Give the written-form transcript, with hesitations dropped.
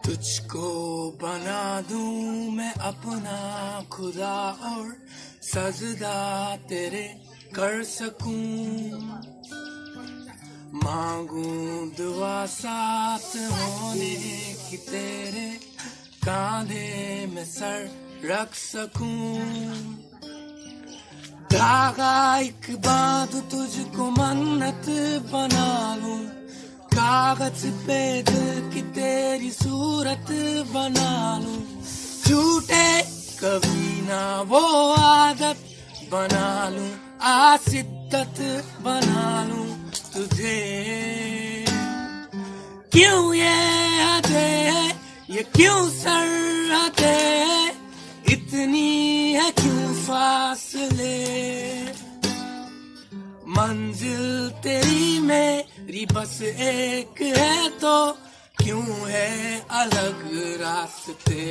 तुझको बना दूं मैं अपना खुदा और सजदा तेरे कर सकूं, मांगूं दुआ साथ होने की तेरे कांधे में सर रख सकूं, धागा एक बांध तुझको मन्नत बना लूं, कागज पे दिल की तेरी सूरत बना लूं, झूठे कभी ना वो आदत बना लूं, आशिद्दत बना लूं तुझे। क्यों ये हदें, ये क्यों सरहदें, इतनी है क्यों फासले, मंजिल तेरी मेरी बस एक है तो क्यों है अलग रास्ते।